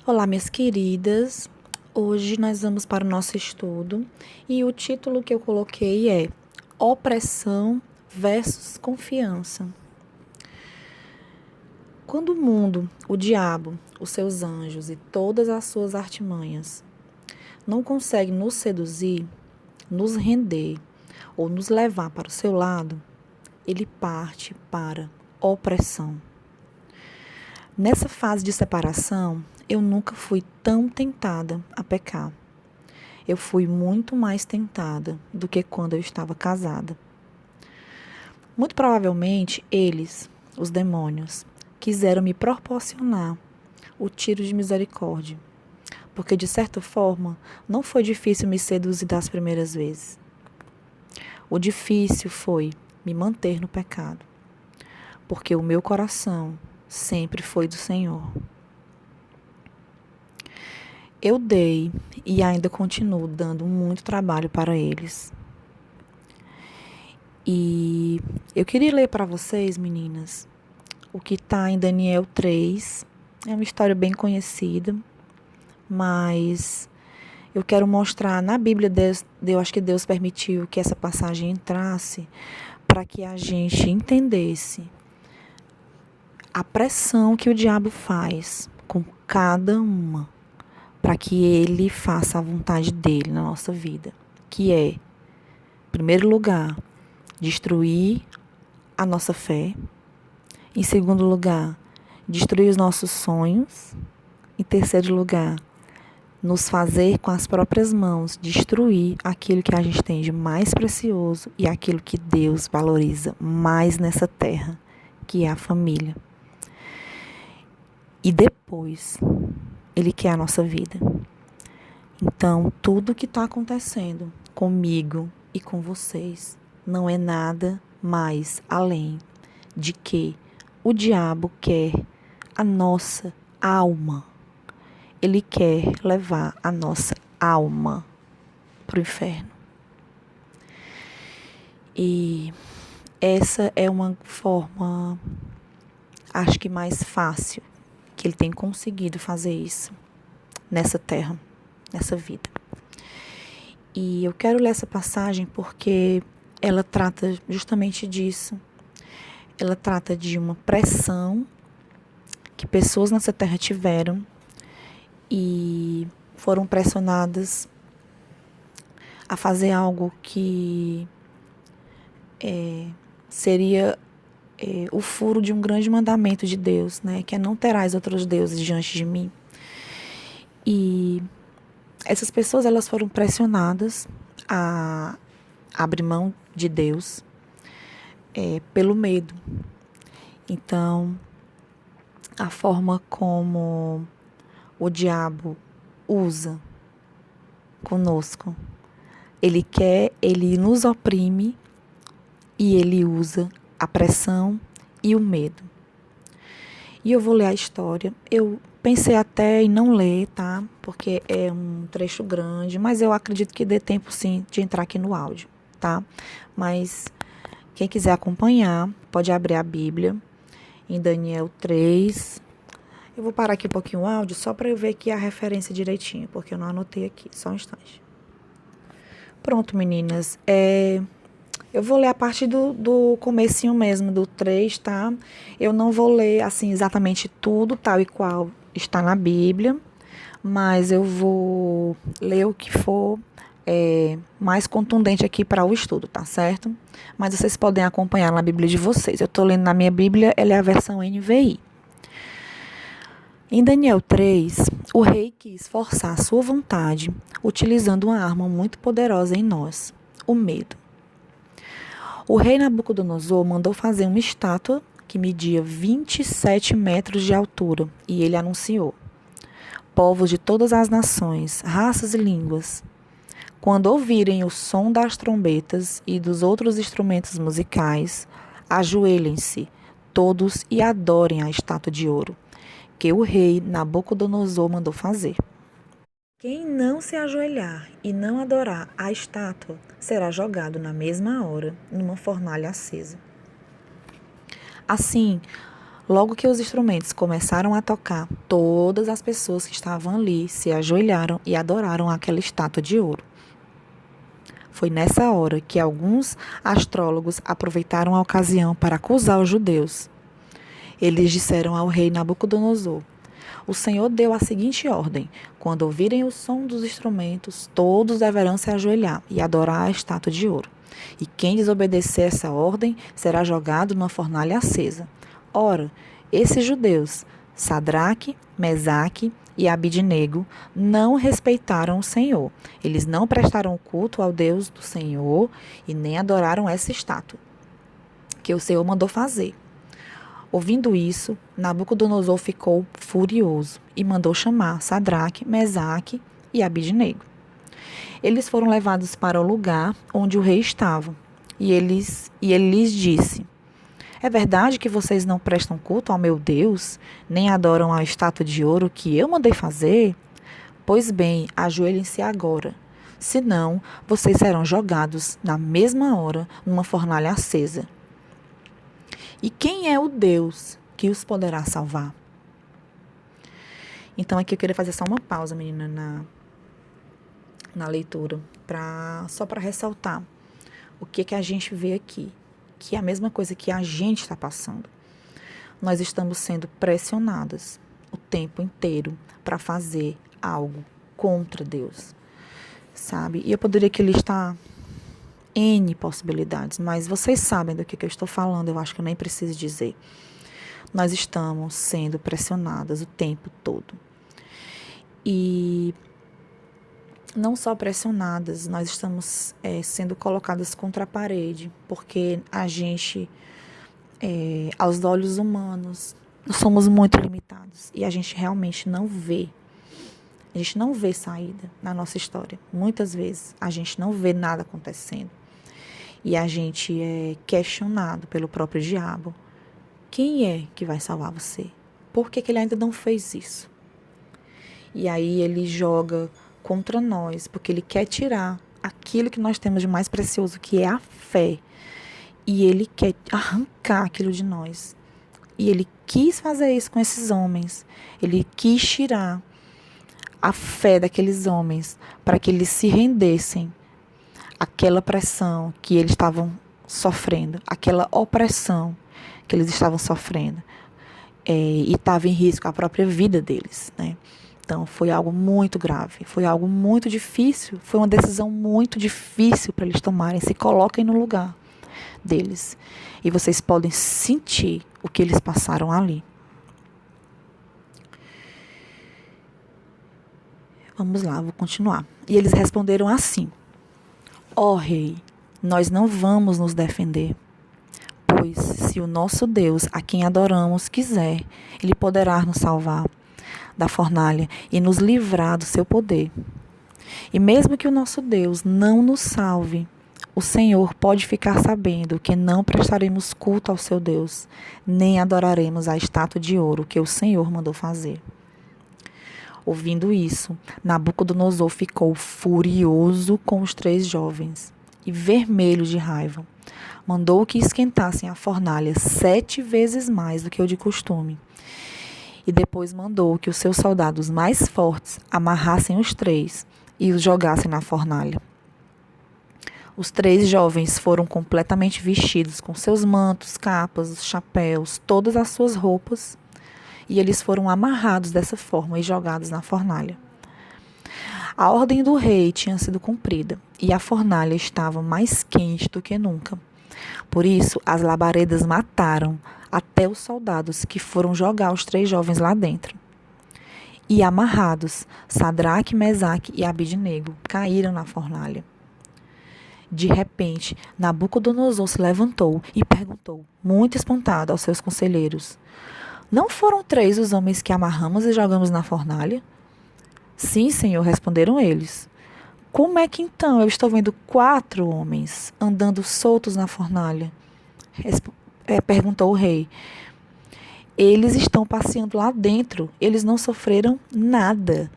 Olá, minhas queridas. Hoje nós vamos para o nosso estudo e o título que eu coloquei é Opressão versus Confiança. Quando o mundo, o diabo, os seus anjos e todas as suas artimanhas não conseguem nos seduzir, nos render ou nos levar para o seu lado, ele parte para opressão. Nessa fase de separação, eu nunca fui tão tentada a pecar. Eu fui muito mais tentada do que quando eu estava casada. Muito provavelmente, eles, os demônios, quiseram me proporcionar o tiro de misericórdia, porque de certa forma não foi difícil me seduzir das primeiras vezes. O difícil foi me manter no pecado, porque o meu coração sempre foi do Senhor. Eu dei e ainda continuo dando muito trabalho para eles. E eu queria ler para vocês, meninas, o que está em Daniel 3. É uma história bem conhecida, mas eu quero mostrar na Bíblia, eu acho que Deus permitiu que essa passagem entrasse para que a gente entendesse a pressão que o diabo faz com cada uma, para que ele faça a vontade dele na nossa vida, que é, em primeiro lugar, destruir a nossa fé. Em segundo lugar, destruir os nossos sonhos. Em terceiro lugar, nos fazer com as próprias mãos destruir aquilo que a gente tem de mais precioso e aquilo que Deus valoriza mais nessa terra, que é a família. E depois, Ele quer a nossa vida. Então, tudo que está acontecendo comigo e com vocês não é nada mais além de que o diabo quer a nossa alma. Ele quer levar a nossa alma para o inferno. E essa é uma forma, acho que mais fácil, que ele tem conseguido fazer isso nessa terra, nessa vida. E eu quero ler essa passagem porque ela trata justamente disso. Ela trata de uma pressão que pessoas nessa terra tiveram e foram pressionadas a fazer algo que seria o furo de um grande mandamento de Deus, né? Que é não terás outros deuses diante de mim. E essas pessoas, elas foram pressionadas a abrir mão de Deus pelo medo. Então, a forma como o diabo usa conosco, ele nos oprime e ele usa a pressão e o medo. E eu vou ler a história. Eu pensei até em não ler, tá? Porque é um trecho grande, mas eu acredito que dê tempo sim de entrar aqui no áudio, tá? Mas quem quiser acompanhar, pode abrir a Bíblia em Daniel 3. Eu vou parar aqui um pouquinho o áudio só para eu ver aqui a referência direitinho, porque eu não anotei aqui, só um instante. Pronto, meninas. Eu vou ler a partir do comecinho mesmo, do 3, tá? Eu não vou ler, assim, exatamente tudo, tal e qual está na Bíblia, mas eu vou ler o que for mais contundente aqui para o estudo, tá certo? Mas vocês podem acompanhar na Bíblia de vocês. Eu estou lendo na minha Bíblia, ela é a versão NVI. Em Daniel 3, o rei quis forçar a sua vontade utilizando uma arma muito poderosa em nós, o medo. O rei Nabucodonosor mandou fazer uma estátua que media 27 metros de altura e ele anunciou: povos de todas as nações, raças e línguas, quando ouvirem o som das trombetas e dos outros instrumentos musicais, ajoelhem-se todos e adorem a estátua de ouro que o rei Nabucodonosor mandou fazer. Quem não se ajoelhar e não adorar a estátua será jogado na mesma hora numa fornalha acesa. Assim, Logo que os instrumentos começaram a tocar, todas as pessoas que estavam ali se ajoelharam e adoraram aquela estátua de ouro. Foi nessa hora que alguns astrólogos aproveitaram a ocasião para acusar os judeus. Eles disseram ao rei Nabucodonosor: o Senhor deu a seguinte ordem: quando ouvirem o som dos instrumentos, todos deverão se ajoelhar e adorar a estátua de ouro. E quem desobedecer essa ordem será jogado numa fornalha acesa. Ora, esses judeus, Sadraque, Mesaque e Abidnego, não respeitaram o Senhor. Eles não prestaram culto ao Deus do Senhor e nem adoraram essa estátua que o Senhor mandou fazer. Ouvindo isso, Nabucodonosor ficou furioso e mandou chamar Sadraque, Mesaque e Abidnego. Eles foram levados para o lugar onde o rei estava, e ele lhes disse: é verdade que vocês não prestam culto ao meu Deus, nem adoram a estátua de ouro que eu mandei fazer? Pois bem, ajoelhem-se agora. Senão, vocês serão jogados na mesma hora numa fornalha acesa. E quem é o Deus que os poderá salvar? Então, aqui eu queria fazer só uma pausa, menina, na leitura, só para ressaltar o que a gente vê aqui, que é a mesma coisa que a gente está passando. Nós estamos sendo pressionadas o tempo inteiro para fazer algo contra Deus, sabe? E eu poderia aqui listar N possibilidades, mas vocês sabem do que eu estou falando, eu acho que eu nem preciso dizer. Nós estamos sendo pressionadas o tempo todo. E não só pressionadas, nós estamos sendo colocadas contra a parede, porque a gente, aos olhos humanos, somos muito limitados e a gente realmente não vê. A gente não vê saída na nossa história. Muitas vezes a gente não vê nada acontecendo. E a gente é questionado pelo próprio diabo. Quem é que vai salvar você? Por que ele ainda não fez isso? E aí ele joga contra nós, porque ele quer tirar aquilo que nós temos de mais precioso, que é a fé. E ele quer arrancar aquilo de nós. E ele quis fazer isso com esses homens. Ele quis tirar a fé daqueles homens para que eles se rendessem àquela pressão que eles estavam sofrendo, aquela opressão que eles estavam sofrendo. E estava em risco a própria vida deles, né? Então, foi algo muito grave, foi algo muito difícil, foi uma decisão muito difícil para eles tomarem. Se coloquem no lugar deles. E vocês podem sentir o que eles passaram ali. Vamos lá, vou continuar. E eles responderam assim: ó rei, nós não vamos nos defender. Pois, se o nosso Deus, a quem adoramos, quiser, ele poderá nos salvar da fornalha e nos livrar do seu poder. E mesmo que o nosso Deus não nos salve, o Senhor pode ficar sabendo que não prestaremos culto ao seu Deus, nem adoraremos a estátua de ouro que o Senhor mandou fazer. Ouvindo isso, Nabucodonosor ficou furioso com os 3 jovens e vermelho de raiva. Mandou que esquentassem a fornalha 7 vezes mais do que o de costume. E depois mandou que os seus soldados mais fortes amarrassem os 3 e os jogassem na fornalha. Os 3 jovens foram completamente vestidos com seus mantos, capas, chapéus, todas as suas roupas, e eles foram amarrados dessa forma e jogados na fornalha. A ordem do rei tinha sido cumprida e a fornalha estava mais quente do que nunca. Por isso, as labaredas mataram até os soldados que foram jogar os 3 jovens lá dentro. E amarrados, Sadraque, Mesaque e Abidnego caíram na fornalha. De repente, Nabucodonosor se levantou e perguntou, muito espantado, aos seus conselheiros: não foram 3 os homens que amarramos e jogamos na fornalha? Sim, senhor, responderam eles. Como é que então eu estou vendo 4 homens andando soltos na fornalha? Perguntou o rei. Eles estão passeando lá dentro, eles não sofreram nada.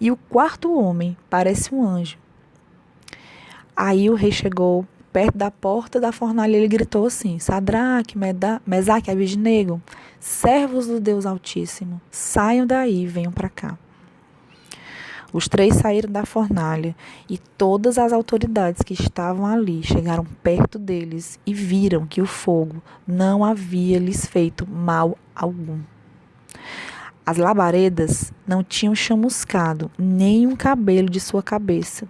E o 4º homem parece um anjo. Aí o rei chegou perto da porta da fornalha e ele gritou assim: Sadraque, Mesaque, Abidnego, servos do Deus Altíssimo, saiam daí e venham para cá. Os 3 saíram da fornalha e todas as autoridades que estavam ali chegaram perto deles e viram que o fogo não havia lhes feito mal algum. As labaredas não tinham chamuscado nem um cabelo de sua cabeça.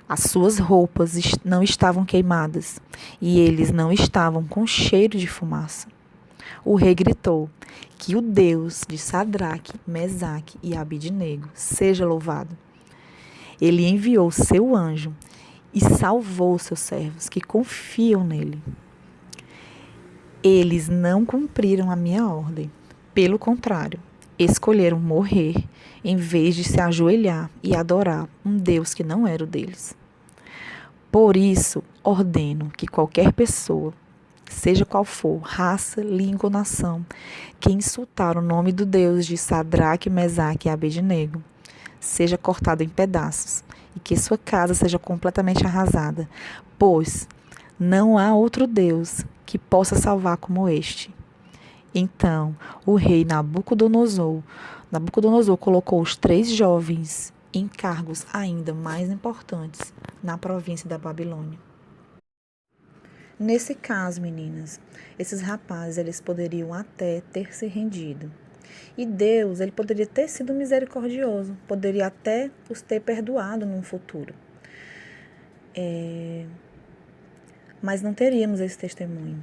As suas roupas não estavam queimadas e eles não estavam com cheiro de fumaça. O rei gritou: que o Deus de Sadraque, Mesaque e Abidnego seja louvado. Ele enviou seu anjo e salvou seus servos que confiam nele. Eles não cumpriram a minha ordem. Pelo contrário, escolheram morrer em vez de se ajoelhar e adorar um Deus que não era o deles. Por isso, ordeno que qualquer pessoa, seja qual for, raça, língua ou nação, que insultar o nome do Deus de Sadraque, Mesaque e Abednego, seja cortado em pedaços e que sua casa seja completamente arrasada, pois não há outro Deus que possa salvar como este. Então, o rei Nabucodonosor colocou os 3 jovens em cargos ainda mais importantes na província da Babilônia. Nesse caso, meninas, esses rapazes, eles poderiam até ter se rendido. E Deus, ele poderia ter sido misericordioso, poderia até os ter perdoado num futuro. Mas não teríamos esse testemunho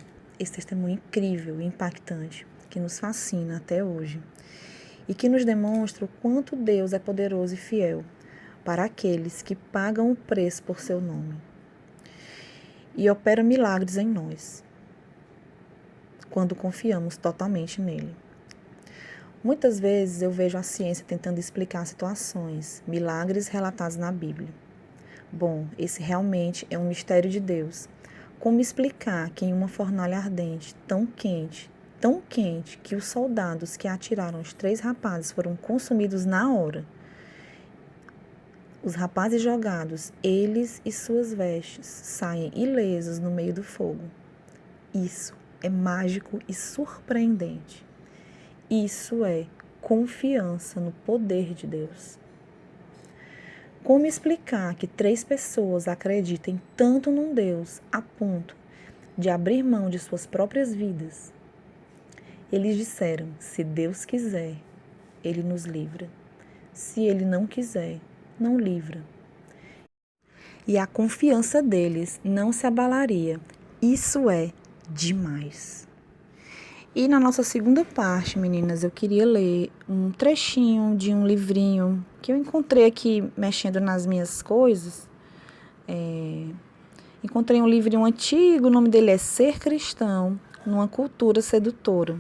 incrível e impactante, que nos fascina até hoje, e que nos demonstra o quanto Deus é poderoso e fiel para aqueles que pagam o preço por seu nome. E opera milagres em nós, quando confiamos totalmente nele. Muitas vezes eu vejo a ciência tentando explicar situações, milagres relatados na Bíblia. Bom, esse realmente é um mistério de Deus. Como explicar que em uma fornalha ardente, tão quente, que os soldados que atiraram os 3 rapazes foram consumidos na hora? Os rapazes jogados, eles e suas vestes, saem ilesos no meio do fogo. Isso é mágico e surpreendente. Isso é confiança no poder de Deus. Como explicar que 3 pessoas acreditem tanto num Deus a ponto de abrir mão de suas próprias vidas? Eles disseram: se Deus quiser, Ele nos livra. Se Ele não quiser, não livra. E a confiança deles não se abalaria. Isso é demais. E na nossa segunda parte, meninas, eu queria ler um trechinho de um livrinho que eu encontrei aqui mexendo nas minhas coisas. Encontrei um livrinho antigo, o nome dele é Ser Cristão numa Cultura Sedutora,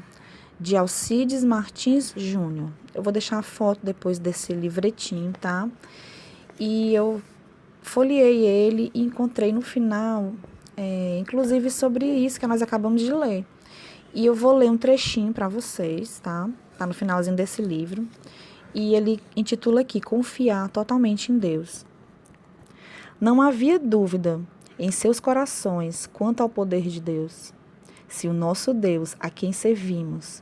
de Alcides Martins Júnior. Eu vou deixar a foto depois desse livretinho, tá? E eu folheei ele e encontrei no final, inclusive sobre isso que nós acabamos de ler. E eu vou ler um trechinho para vocês, tá? Tá no finalzinho desse livro. E ele intitula aqui, Confiar totalmente em Deus. Não havia dúvida em seus corações quanto ao poder de Deus. Se o nosso Deus, a quem servimos,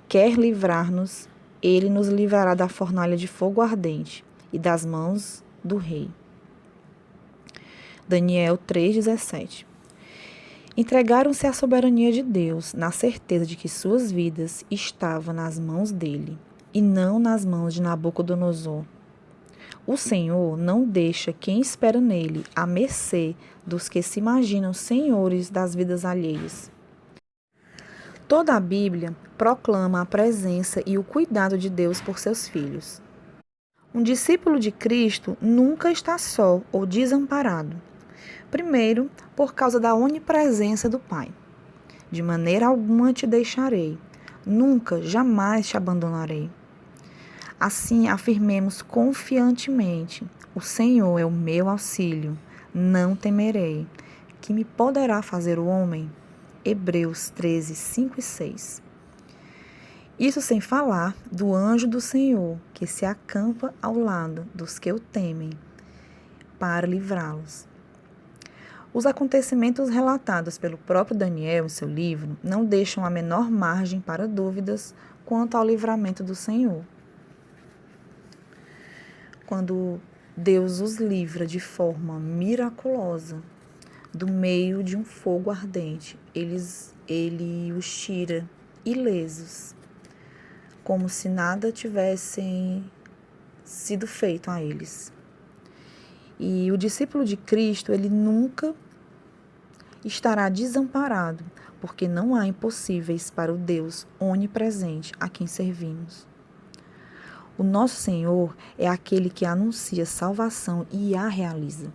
quer livrar-nos, Ele nos livrará da fornalha de fogo ardente e das mãos do rei. Daniel 3,17. Entregaram-se à soberania de Deus, na certeza de que suas vidas estavam nas mãos dele, e não nas mãos de Nabucodonosor. O Senhor não deixa quem espera nele à mercê dos que se imaginam senhores das vidas alheias. Toda a Bíblia proclama a presença e o cuidado de Deus por seus filhos. Um discípulo de Cristo nunca está só ou desamparado. Primeiro, por causa da onipresença do Pai. De maneira alguma te deixarei, nunca, jamais te abandonarei. Assim, afirmemos confiantemente: o Senhor é o meu auxílio, não temerei. Que me poderá fazer o homem? Hebreus 13, 5 e 6. Isso sem falar do anjo do Senhor, que se acampa ao lado dos que o temem, para livrá-los. Os acontecimentos relatados pelo próprio Daniel em seu livro não deixam a menor margem para dúvidas quanto ao livramento do Senhor. Quando Deus os livra de forma miraculosa do meio de um fogo ardente, ele os tira ilesos, como se nada tivesse sido feito a eles. E o discípulo de Cristo, ele nunca estará desamparado, porque não há impossíveis para o Deus onipresente a quem servimos. O nosso Senhor é aquele que anuncia salvação e a realiza.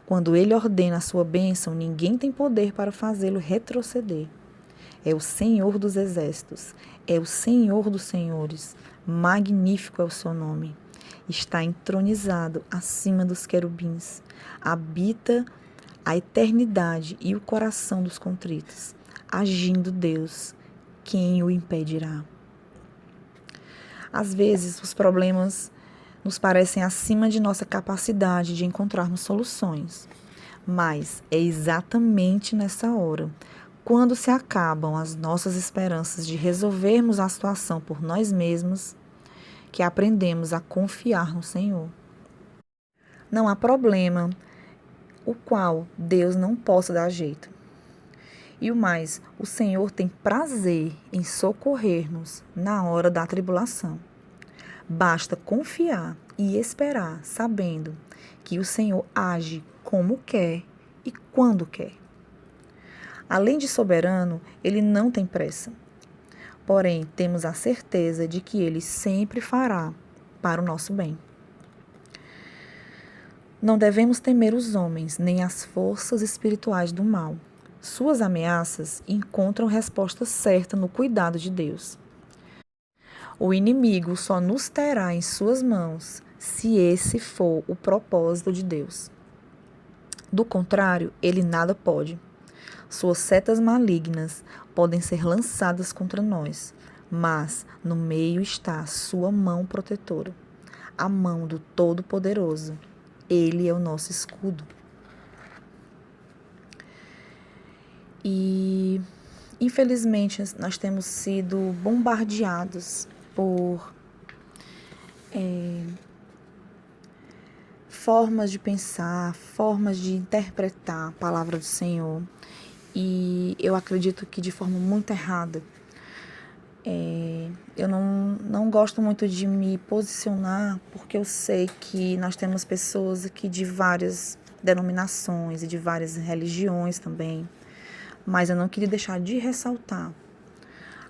Quando ele ordena a sua bênção, ninguém tem poder para fazê-lo retroceder. É o Senhor dos exércitos, é o Senhor dos senhores, magnífico é o seu nome. Está entronizado acima dos querubins, habita a eternidade e o coração dos contritos. Agindo Deus, quem o impedirá? Às vezes, os problemas nos parecem acima de nossa capacidade de encontrarmos soluções. Mas é exatamente nessa hora, quando se acabam as nossas esperanças de resolvermos a situação por nós mesmos, que aprendemos a confiar no Senhor. Não há problema o qual Deus não possa dar jeito. E o mais, o Senhor tem prazer em socorrer-nos na hora da tribulação. Basta confiar e esperar, sabendo que o Senhor age como quer e quando quer. Além de soberano, ele não tem pressa. Porém, temos a certeza de que ele sempre fará para o nosso bem. Não devemos temer os homens, nem as forças espirituais do mal. Suas ameaças encontram resposta certa no cuidado de Deus. O inimigo só nos terá em suas mãos se esse for o propósito de Deus. Do contrário, ele nada pode. Suas setas malignas podem ser lançadas contra nós, mas no meio está a sua mão protetora, a mão do Todo-Poderoso. Ele é o nosso escudo. E, infelizmente, nós temos sido bombardeados por formas de pensar, formas de interpretar a palavra do Senhor. E eu acredito que de forma muito errada. Eu não gosto muito de me posicionar, porque eu sei que nós temos pessoas aqui de várias denominações e de várias religiões também. Mas eu não queria deixar de ressaltar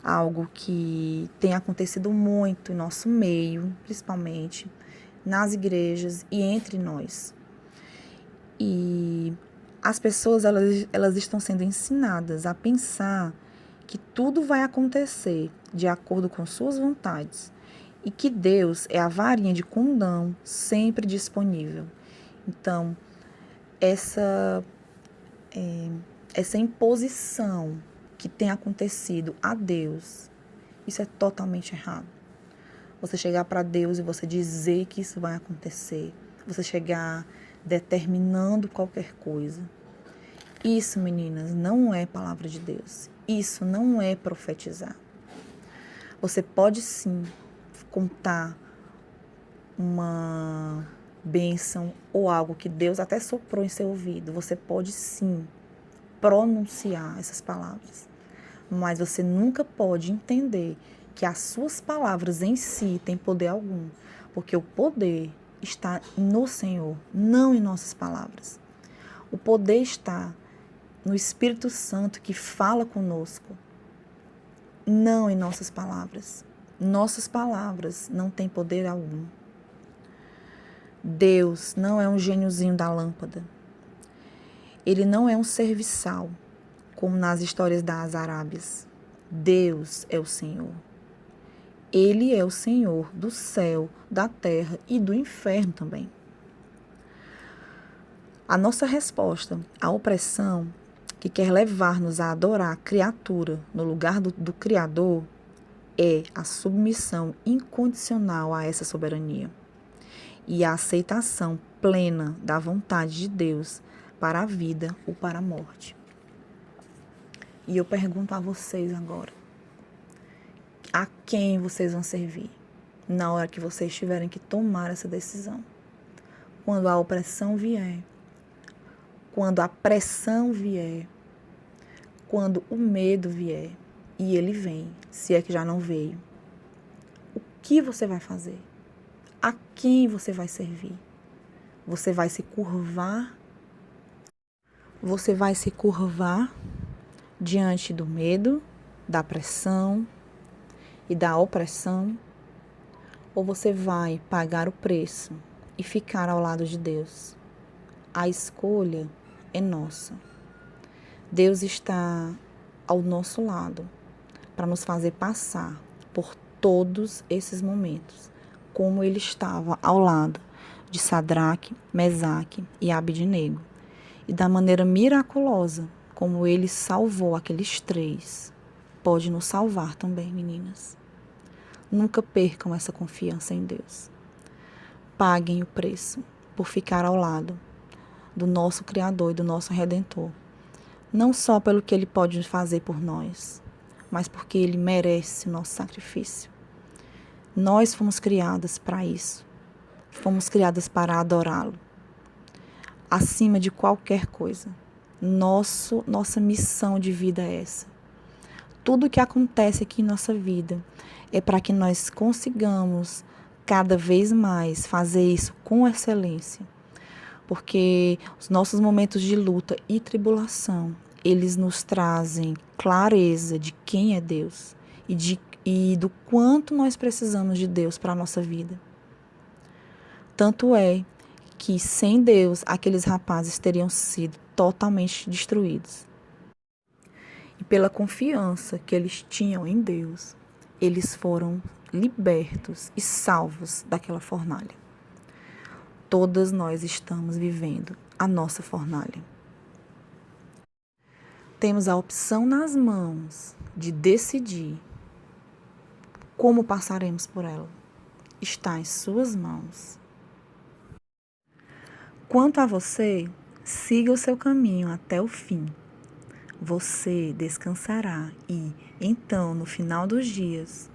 algo que tem acontecido muito em nosso meio, principalmente nas igrejas e entre nós. E as pessoas elas estão sendo ensinadas a pensar que tudo vai acontecer de acordo com suas vontades e que Deus é a varinha de condão sempre disponível. Então, essa imposição que tem acontecido a Deus, isso é totalmente errado. Você chegar para Deus e você dizer que isso vai acontecer, você chegar determinando qualquer coisa. Isso, meninas, não é palavra de Deus. Isso não é profetizar. Você pode sim contar uma bênção ou algo que Deus até soprou em seu ouvido. Você pode sim pronunciar essas palavras. Mas você nunca pode entender que as suas palavras em si têm poder algum. Porque o poder está no Senhor, não em nossas palavras. O poder está no Espírito Santo que fala conosco, não em nossas palavras. Nossas palavras não têm poder algum. Deus não é um gêniozinho da lâmpada. Ele não é um serviçal, como nas histórias das Arábias. Deus é o Senhor. Ele é o Senhor do céu, da terra e do inferno também. A nossa resposta à opressão que quer levar-nos a adorar a criatura no lugar do Criador é a submissão incondicional a essa soberania e a aceitação plena da vontade de Deus para a vida ou para a morte. E eu pergunto a vocês agora, a quem vocês vão servir na hora que vocês tiverem que tomar essa decisão? Quando a opressão vier, quando a pressão vier, quando o medo vier, e ele vem, se é que já não veio, o que você vai fazer? A quem você vai servir? Você vai se curvar? Você vai se curvar diante do medo, da pressão e da opressão? Ou você vai pagar o preço e ficar ao lado de Deus? A escolha é nossa. Deus está ao nosso lado para nos fazer passar por todos esses momentos, como ele estava ao lado de Sadraque, Mesaque e Abednego, e da maneira miraculosa como ele salvou aqueles 3, pode nos salvar também, meninas. Nunca percam essa confiança em Deus. Paguem o preço por ficar ao lado do nosso Criador e do nosso Redentor, não só pelo que ele pode fazer por nós, mas porque ele merece o nosso sacrifício. Nós fomos criadas para isso. Fomos criadas para adorá-lo. Acima de qualquer coisa. Nossa missão de vida é essa. Tudo que acontece aqui em nossa vida é para que nós consigamos cada vez mais fazer isso com excelência. Porque os nossos momentos de luta e tribulação, eles nos trazem clareza de quem é Deus e do quanto nós precisamos de Deus para a nossa vida. Tanto é que sem Deus, aqueles rapazes teriam sido totalmente destruídos. E pela confiança que eles tinham em Deus, eles foram libertos e salvos daquela fornalha. Todas nós estamos vivendo a nossa fornalha. Temos a opção nas mãos de decidir como passaremos por ela. Está em suas mãos. Quanto a você, siga o seu caminho até o fim. Você descansará e, então, no final dos dias,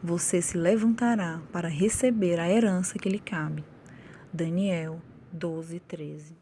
você se levantará para receber a herança que lhe cabe. Daniel 12:13.